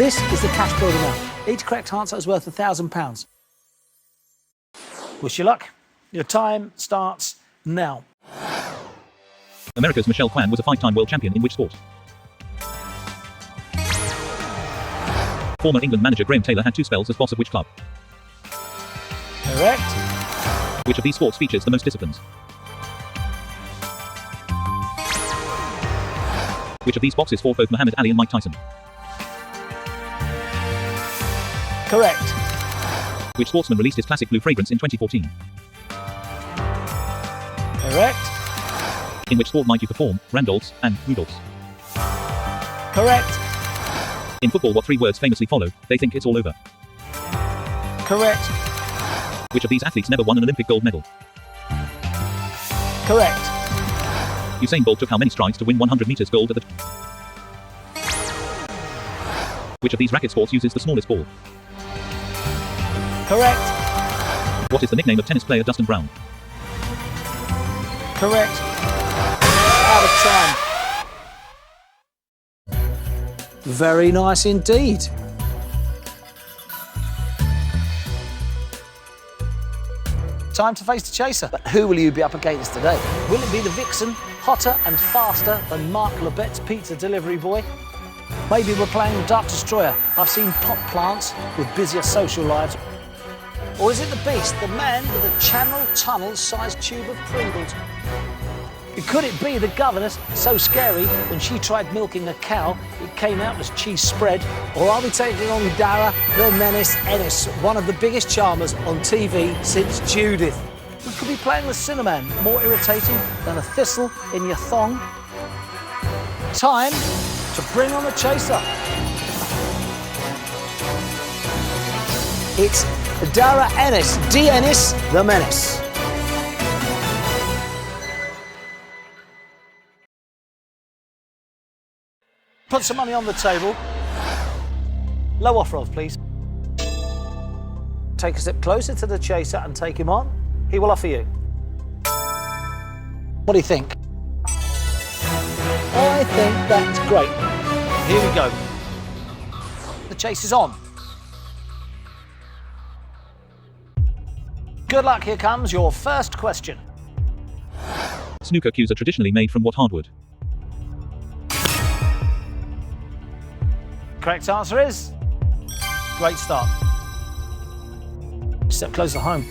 This is the cash builder round. Each correct answer is worth £1,000. Wish you luck. Your time starts now. America's Michelle Kwan was a 5-time world champion in which sport? Former England manager Graham Taylor had 2 spells as boss of which club? Correct. Which of these sports features the most disciplines? Which of these boxers fought both Muhammad Ali and Mike Tyson? Correct. Which sportsman released his classic Blue fragrance in 2014? Correct. In which sport might you perform Randolphs and Rudolphs? Correct. In football, what 3 words famously follow, they think it's all over? Correct. Which of these athletes never won an Olympic gold medal? Correct. Usain Bolt took how many strides to win 100 meters gold at the... Which of these racket sports uses the smallest ball? Correct. What is the nickname of tennis player Dustin Brown? Correct. Out of time. Very nice indeed. Time to face the chaser. But who will you be up against today? Will it be the vixen, hotter and faster than Mark Lebet's pizza delivery boy? Maybe we're playing Dark Destroyer. I've seen pot plants with busier social lives. Or is it the beast, the man with a Channel Tunnel-sized tube of Pringles? Could it be the governess, so scary when she tried milking a cow, it came out as cheese spread? Or are we taking on Darragh the Menace Ennis, one of the biggest charmers on TV since Judith? We could be playing the Cinnamon, more irritating than a thistle in your thong. Time to bring on the chaser. It's Darragh Ennis, D. Ennis, the Menace. Put some money on the table. Low offer of, please. Take a step closer to the chaser and take him on. He will offer you. What do you think? I think that's great. Here we go. The chase is on. Good luck, here comes your first question. Snooker cues are traditionally made from what hardwood? Correct answer is... Great start. Step closer home.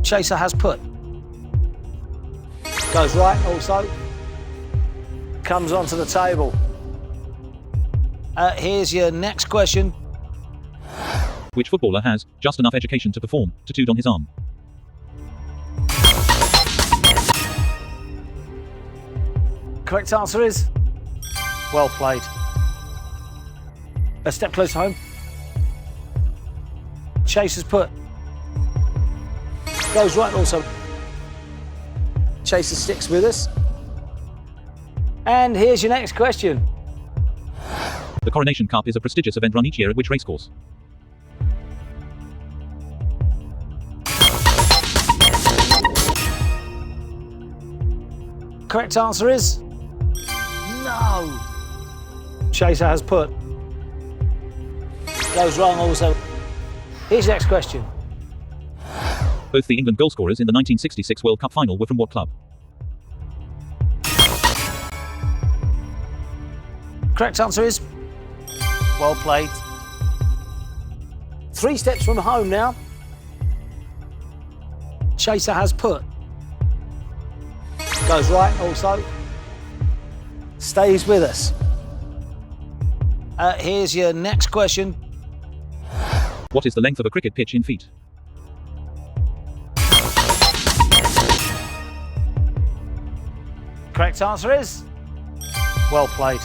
Chaser has put. Goes right also. Comes onto the table. Here's your next question. Which footballer has just enough education to perform tattooed on his arm? Correct answer is... Well played. A step close home. Chaser's put. Goes right also. Chaser sticks with us. And here's your next question. The Coronation Cup is a prestigious event run each year at which racecourse? Correct answer is... No. Chaser has put. Goes wrong also. Here's your next question. Both the England goalscorers in the 1966 World Cup final were from what club? Correct answer is... Well played. 3 steps from home now. Chaser has put. Goes right also. Stays with us. Here's your next question. What is the length of a cricket pitch in feet? Correct answer is... Well played.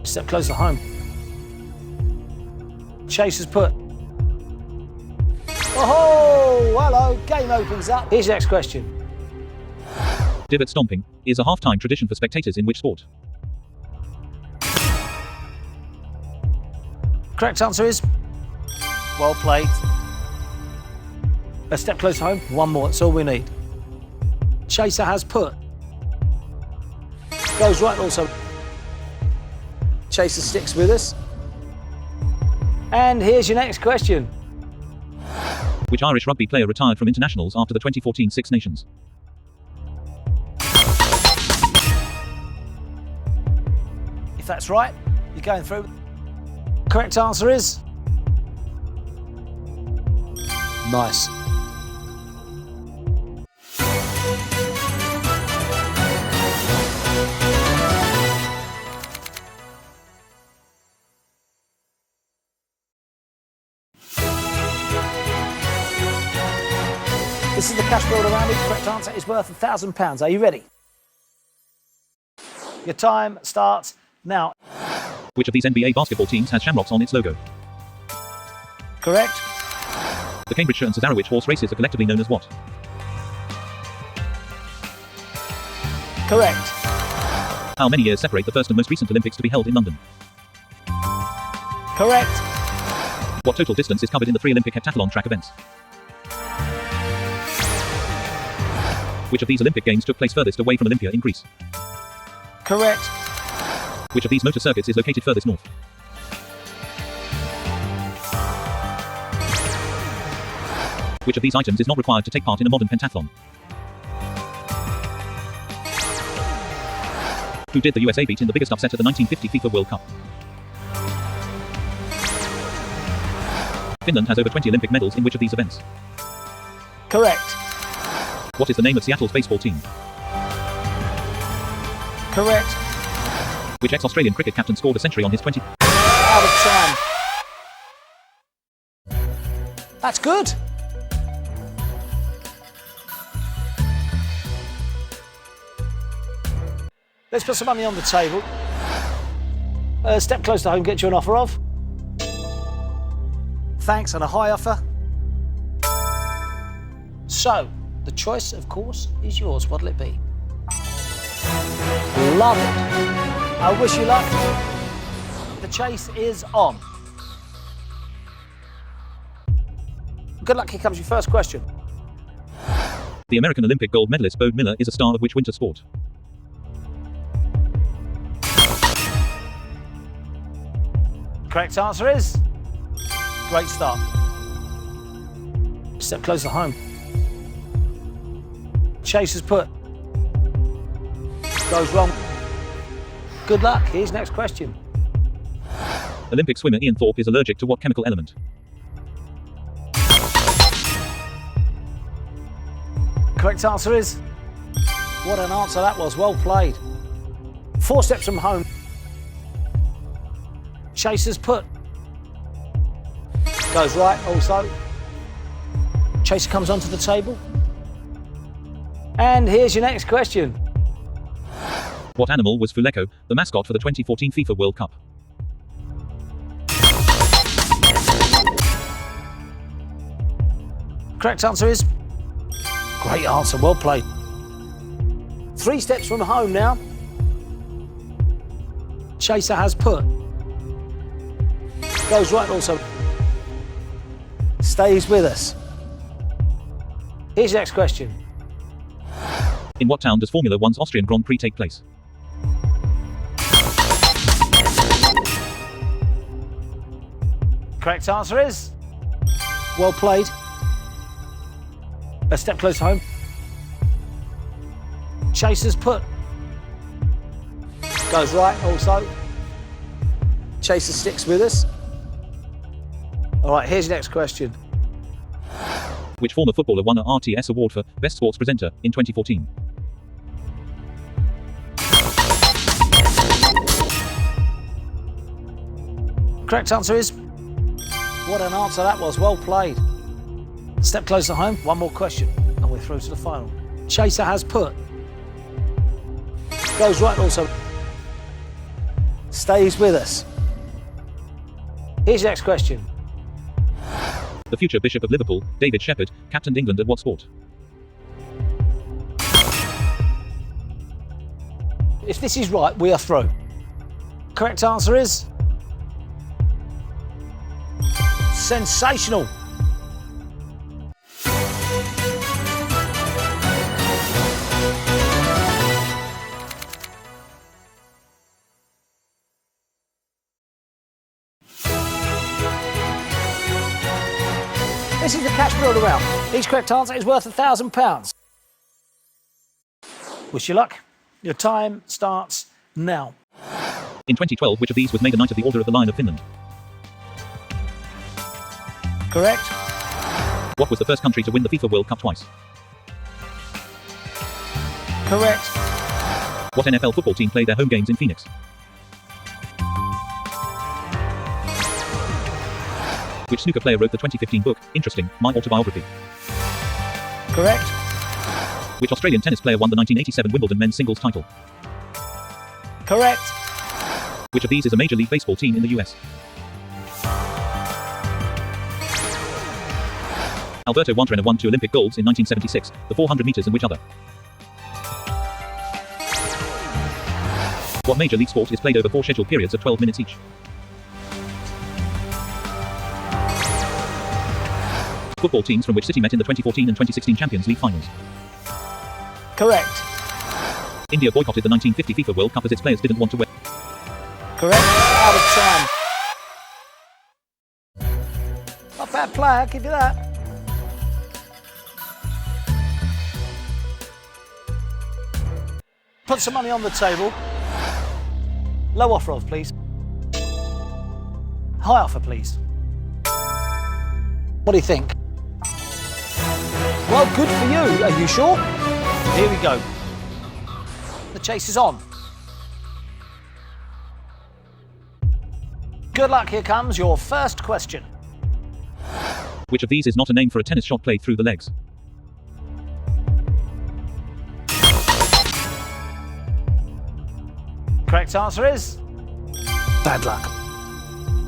Step closer home. Chaser's put. Oh, hello, game opens up. Here's your next question. Divot stomping is a half-time tradition for spectators in which sport? Correct answer is... Well played. A step closer home. One more, that's all we need. Chaser has put. Goes right also. Chaser sticks with us. And here's your next question. Which Irish rugby player retired from internationals after the 2014 Six Nations? If that's right, you're going through. Correct answer is... Nice. This is the cash world around it. Correct answer is worth £1,000. Are you ready? Your time starts now. Which of these NBA basketball teams has shamrocks on its logo? Correct. The Cambridgeshire and Cesarewitch horse races are collectively known as what? Correct. How many years separate the first and most recent Olympics to be held in London? Correct. What total distance is covered in the 3 Olympic heptathlon track events? Which of these Olympic Games took place furthest away from Olympia in Greece? Correct. Which of these motor circuits is located furthest north? Which of these items is not required to take part in a modern pentathlon? Who did the USA beat in the biggest upset at the 1950 FIFA World Cup? Finland has over 20 Olympic medals in which of these events? Correct. What is the name of Seattle's baseball team? Correct. Which ex-Australian cricket captain scored a century on his 20... Out of time. That's good. Let's put some money on the table. Step close to home, get you an offer of. Thanks and a high offer. So, the choice, of course, is yours. What'll it be? Love it. I wish you luck. The chase is on. Good luck, here comes your first question. The American Olympic gold medalist Bode Miller is a star of which winter sport? Correct answer is... Great start. Step closer home. Chase is put. Goes wrong. Good luck. Here's next question. Olympic swimmer Ian Thorpe is allergic to what chemical element? Correct answer is... What an answer that was. Well played. 4 steps from home. Chase is put. Goes right also. Chaser comes onto the table. And here's your next question. What animal was Fuleko, the mascot for the 2014 FIFA World Cup? Correct answer is... Great answer, well played. 3 steps from home now. Chaser has put. Goes right also. Stays with us. Here's your next question. In what town does Formula One's Austrian Grand Prix take place? Correct answer is... Well played. A step close home. Chaser's put. Goes right also. Chaser sticks with us. All right, here's your next question. Which former footballer won a RTS award for Best Sports Presenter in 2014? Correct answer is... What an answer that was, well played. Step closer home, one more question, and we're through to the final. Chaser has put. Goes right also. Stays with us. Here's your next question. The future Bishop of Liverpool, David Shepherd, captained England at what sport? If this is right, we are through. Correct answer is... Sensational. This is the cash builder round. Each correct answer is worth £1,000. Wish you luck. Your time starts now. In 2012, which of these was made a Knight of the Order of the Lion of Finland? Correct. What was the first country to win the FIFA World Cup twice? Correct. What NFL football team play their home games in Phoenix? Which snooker player wrote the 2015 book, Interesting, My Autobiography? Correct. Which Australian tennis player won the 1987 Wimbledon men's singles title? Correct. Which of these is a Major League Baseball team in the US? Alberto Wanderena won 2 Olympic golds in 1976, the 400 meters and which other? What Major League sport is played over 4 scheduled periods of 12 minutes each? Football teams from which City met in the 2014 and 2016 Champions League finals? Correct. India boycotted the 1950 FIFA World Cup as its players didn't want to wear. Correct. Out of time. Not bad play, I'll give you that. Put some money on the table. Low offer of, please. High offer, please. What do you think? Well, good for you. Are you sure? Here we go. The chase is on. Good luck, here comes your first question. Which of these is not a name for a tennis shot played through the legs? Correct answer is... bad luck.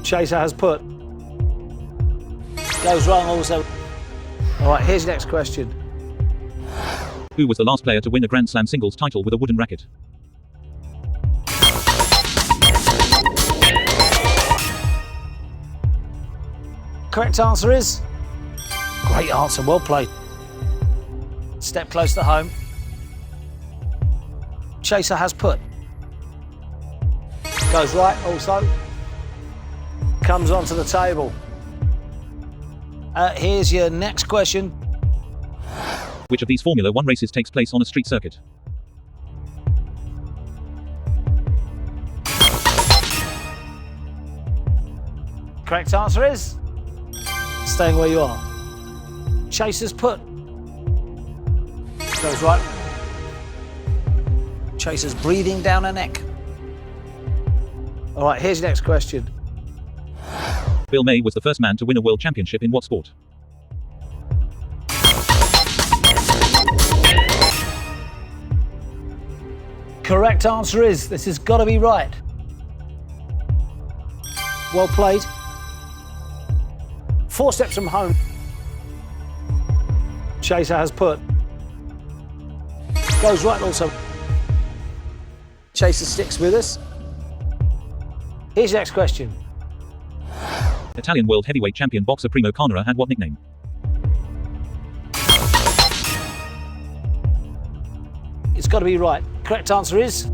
Chaser has put. Goes wrong also. All right, here's your next question. Who was the last player to win a Grand Slam singles title with a wooden racket? Correct answer is... great answer, well played. Step close to home. Chaser has put. Goes right also. Comes onto the table. Here's your next question. Which of these Formula 1 races takes place on a street circuit? Correct answer is... staying where you are. Chaser's put. Goes right. Chaser's breathing down her neck. All right, here's your next question. Bill May was the first man to win a world championship in what sport? Correct answer is... this has got to be right. Well played. 4 steps from home. Chaser has put. Goes right also. Chaser sticks with us. Here's your next question. Italian world heavyweight champion boxer Primo Carnera had what nickname? It's got to be right. Correct answer is...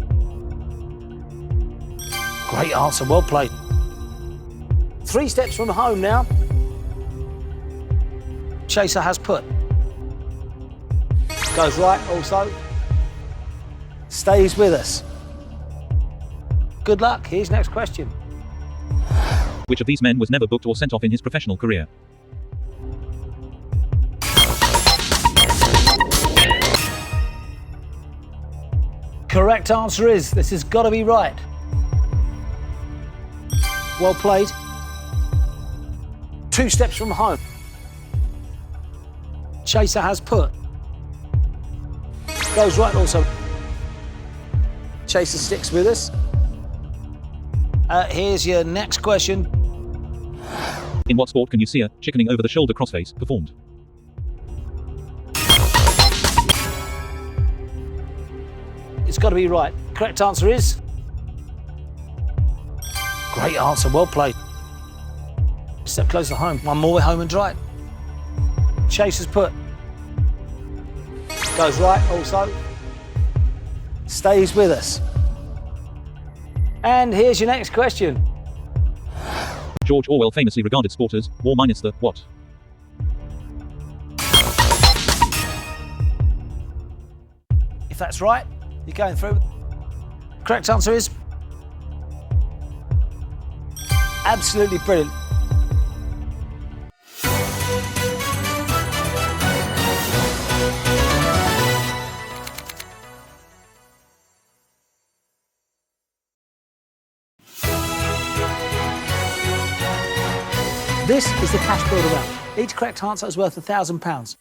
great answer, well played. 3 steps from home now. Chaser has put. Goes right also. Stays with us. Good luck, here's next question. Which of these men was never booked or sent off in his professional career? Correct answer is... this has got to be right. Well played. 2 steps from home. Chaser has put. Goes right also. Chaser sticks with us. Here's your next question. In what sport can you see a chickening over the shoulder crossface performed? It's got to be right. Correct answer is... great answer, well played. Step closer to home. One more way home and dry. Chaser's put. Goes right also. Stays with us. And here's your next question. George Orwell famously regarded sport as war minus the what? If that's right, you're going through. Correct answer is absolutely brilliant. This is the cash builder round. Each correct answer is worth £1,000.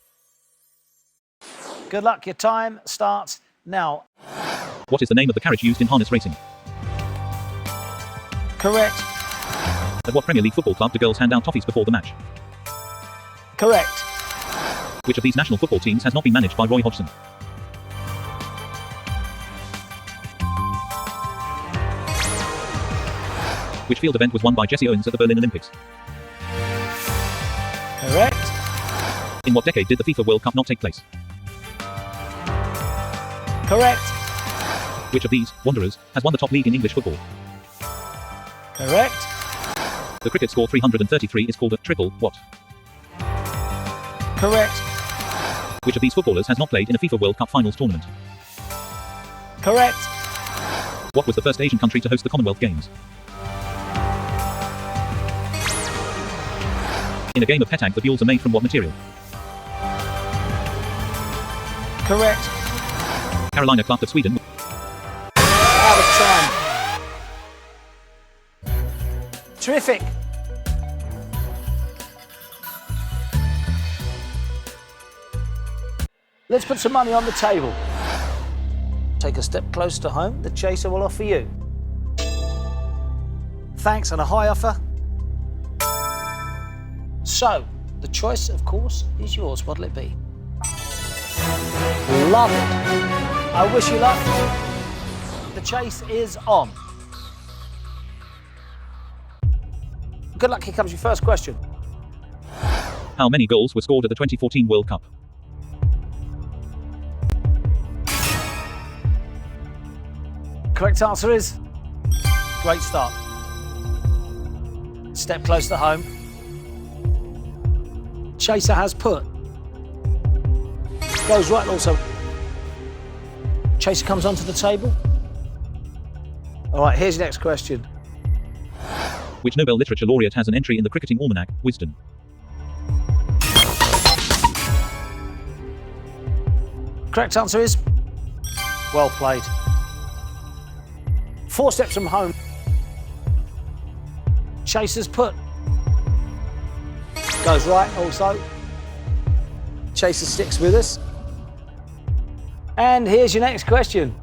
Good luck, your time starts now. What is the name of the carriage used in harness racing? Correct. At what Premier League football club do girls hand out toffees before the match? Correct. Which of these national football teams has not been managed by Roy Hodgson? Which field event was won by Jesse Owens at the Berlin Olympics? Correct. In what decade did the FIFA World Cup not take place? Correct. Which of these, Wanderers, has won the top league in English football? Correct. The cricket score 333 is called a triple, what? Correct. Which of these footballers has not played in a FIFA World Cup finals tournament? Correct. What was the first Asian country to host the Commonwealth Games? In a game of petang, the buells are made from what material? Correct. Carolina Club of Sweden. Out of time. Terrific. Let's put some money on the table. Take a step closer to home, the chaser will offer you. Thanks and a high offer. So, the choice, of course, is yours. What'll it be? Love it. I wish you luck. The chase is on. Good luck, here comes your first question. How many goals were scored at the 2014 World Cup? Correct answer is great start. Step close to home. Chaser has put. Goes right also. Chaser comes onto the table. All right, here's your next question. Which Nobel Literature Laureate has an entry in the cricketing almanac, Wisden? Correct answer is well played. 4 steps from home. Chaser's put. Goes right also. Chaser sticks with us. And here's your next question.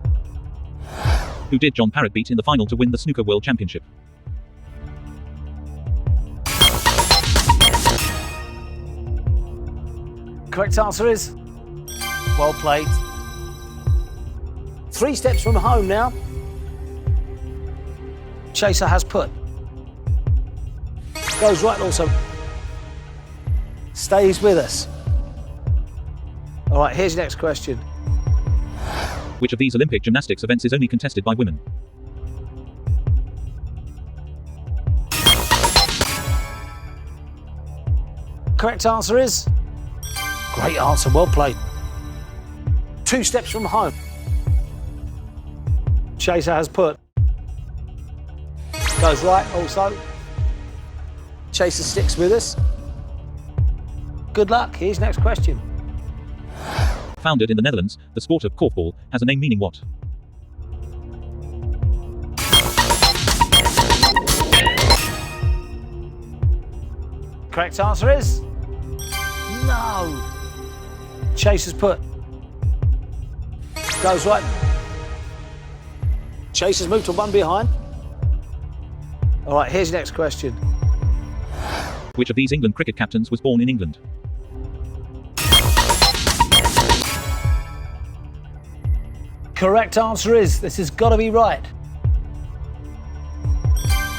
Who did John Parrott beat in the final to win the Snooker World Championship? Correct answer is well played. 3 steps from home now. Chaser has put. Goes right also. Stays with us. All right, here's your next question. Which of these Olympic gymnastics events is only contested by women? Correct answer is great answer, well played. 2 steps from home. Chaser has put. Goes right also. Chaser sticks with us. Good luck, here's next question. Founded in the Netherlands, the sport of korfball has a name meaning what? Correct answer is no. Chaser's put. Goes right. Chaser's moved to 1 behind. All right, here's your next question. Which of these England cricket captains was born in England? Correct answer is, this has got to be right.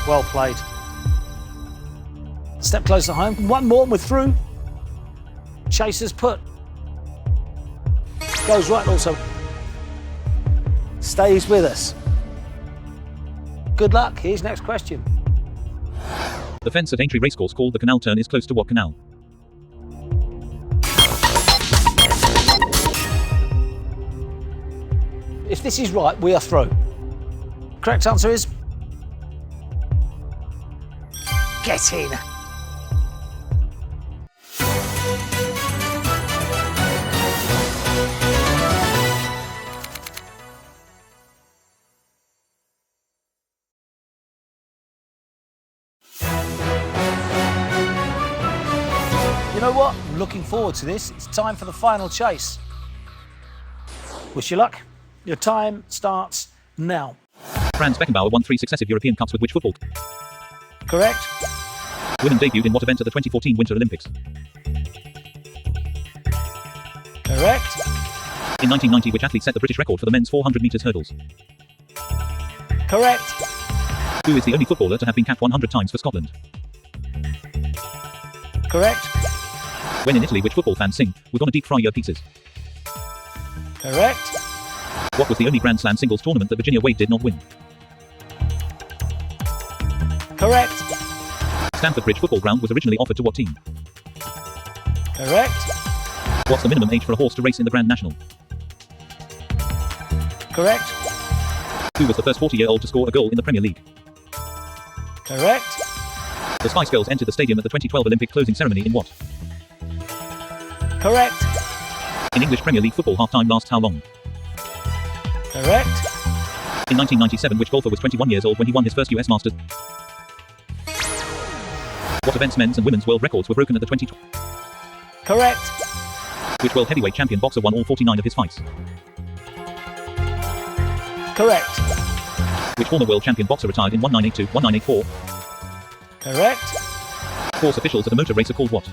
Well played. Step closer to home. 1 more and we're through. Chaser's put. Goes right also. Stays with us. Good luck, here's next question. The fence at Aintree Racecourse called the Canal Turn is close to what canal? If this is right, we are through. Correct answer is... Get in. You know what? I'm looking forward to this. It's time for the final chase. Wish you luck. Your time starts now. Franz Beckenbauer won 3 successive European Cups with which football? Correct. Women debuted in what event at the 2014 Winter Olympics? Correct. In 1990, which athlete set the British record for the men's 400 metres hurdles? Correct. Who is the only footballer to have been capped 100 times for Scotland? Correct. When in Italy, which football fans sing, "We're gonna deep fry your pizzas"? Correct. What was the only Grand Slam singles tournament that Virginia Wade did not win? Correct. Stamford Bridge football ground was originally offered to what team? Correct. What's the minimum age for a horse to race in the Grand National? Correct. Who was the first 40-year-old to score a goal in the Premier League? Correct. The Spice Girls entered the stadium at the 2012 Olympic closing ceremony in what? Correct. In English Premier League football, half-time lasts how long? Correct. In 1997, which golfer was 21 years old when he won his first US Masters? What events men's and women's world records were broken at the 2012? Correct. Which world heavyweight champion boxer won all 49 of his fights? Correct. Which former world champion boxer retired in 1982, 1984? Correct. Course officials at a motor race are called what?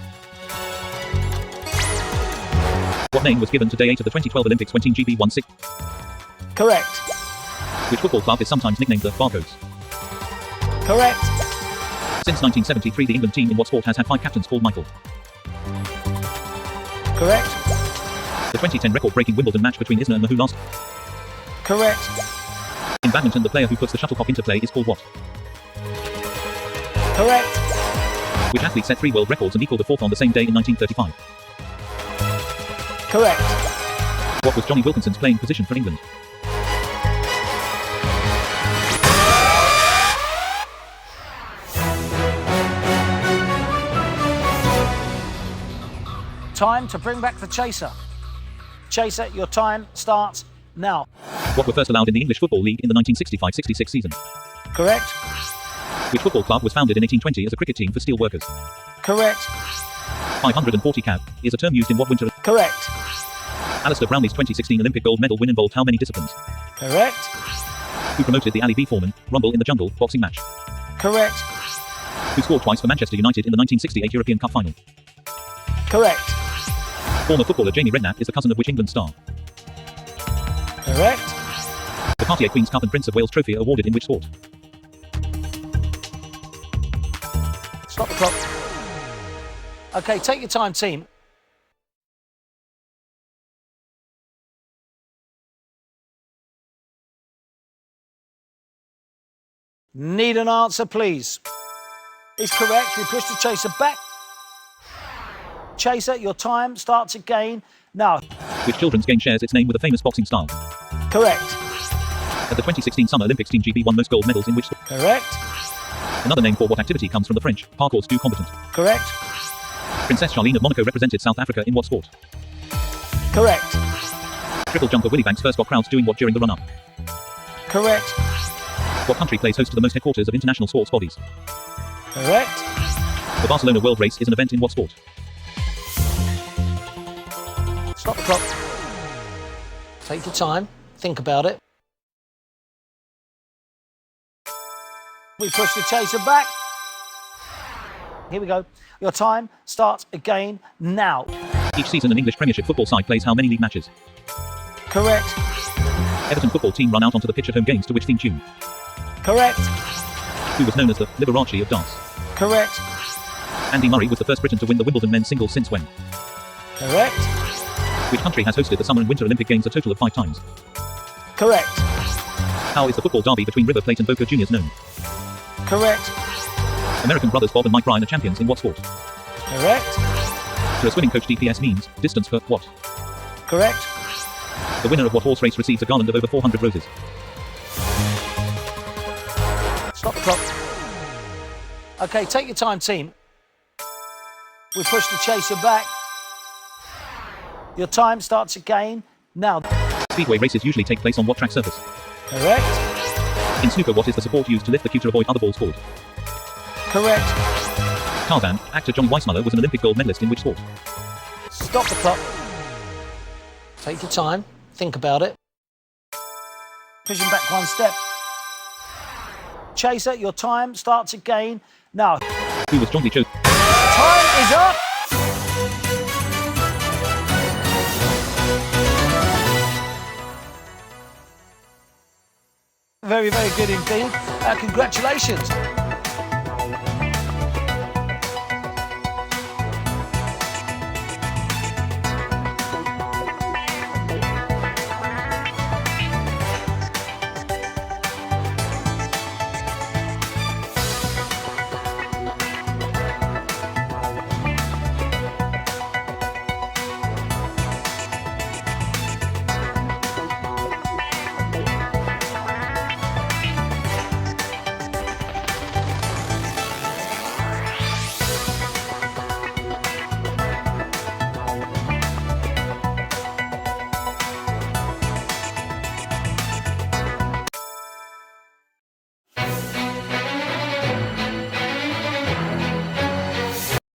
What name was given to day 8 of the 2012 Olympics when Team GB won 6? Correct. Which football club is sometimes nicknamed the Barcodes? Correct. Since 1973, the England team in what sport has had 5 captains called Michael? Correct. The 2010 record-breaking Wimbledon match between Isner and Mahou last? Correct. In badminton, the player who puts the shuttlecock into play is called what? Correct. Which athlete set 3 world records and equaled the 4th on the same day in 1935? Correct. What was Johnny Wilkinson's playing position for England? Time to bring back the chaser. Chaser, your time starts now. What were first allowed in the English Football League in the 1965-66 season? Correct. Which football club was founded in 1820 as a cricket team for steel workers? Correct. 540 cab is a term used in what winter? Correct. Alistair Brownlee's 2016 Olympic gold medal win involved how many disciplines? Correct. Who promoted the Ali B. Foreman Rumble in the Jungle boxing match? Correct. Who scored twice for Manchester United in the 1968 European Cup final? Correct. Former footballer Jamie Redknapp is the cousin of which England star? Correct. The Cartier Queen's Cup and Prince of Wales Trophy are awarded in which sport? Stop the clock. Okay, take your time, team. Need an answer, please. Is correct. We push the chaser back. Chaser, your time starts again now. Which children's game shares its name with a famous boxing style? Correct. At the 2016 Summer Olympics, Team GB won most gold medals in which sport? Correct. Another name for what activity comes from the French, parcours du combattant? Correct. Princess Charlene of Monaco represented South Africa in what sport? Correct. Triple jumper Willie Banks first got crowds doing what during the run-up? Correct. What country plays host to the most headquarters of international sports bodies? Correct. The Barcelona World Race is an event in what sport? Stop the clock. Take your time. Think about it. We push the chaser back. Here we go. Your time starts again now. Each season an English Premiership football side plays how many league matches? Correct. Everton football team run out onto the pitch at home games to which theme tune? Correct. Who was known as the Liberace of dance? Correct. Andy Murray was the first Briton to win the Wimbledon men's singles since when? Correct. Which country has hosted the Summer and Winter Olympic Games a total of 5 times? Correct. How is the football derby between River Plate and Boca Juniors known? Correct. American brothers Bob and Mike Bryan are champions in what sport? Correct. To a swimming coach DPS means distance for what? Correct. The winner of what horse race receives a garland of over 400 roses? Stop the clock. Okay, take your time, team. We push the chaser back. Your time starts again. Now. Speedway races usually take place on what track surface? Correct. In snooker, what is the support used to lift the cue to avoid other balls scored? Correct. Tarzan, actor John Weissmuller was an Olympic gold medalist in which sport? Stop the clock. Take your time. Think about it. Pushing back one step. Chaser, your time starts again. Now. Who was jointly chosen? Time is up. Very, very good indeed. Congratulations.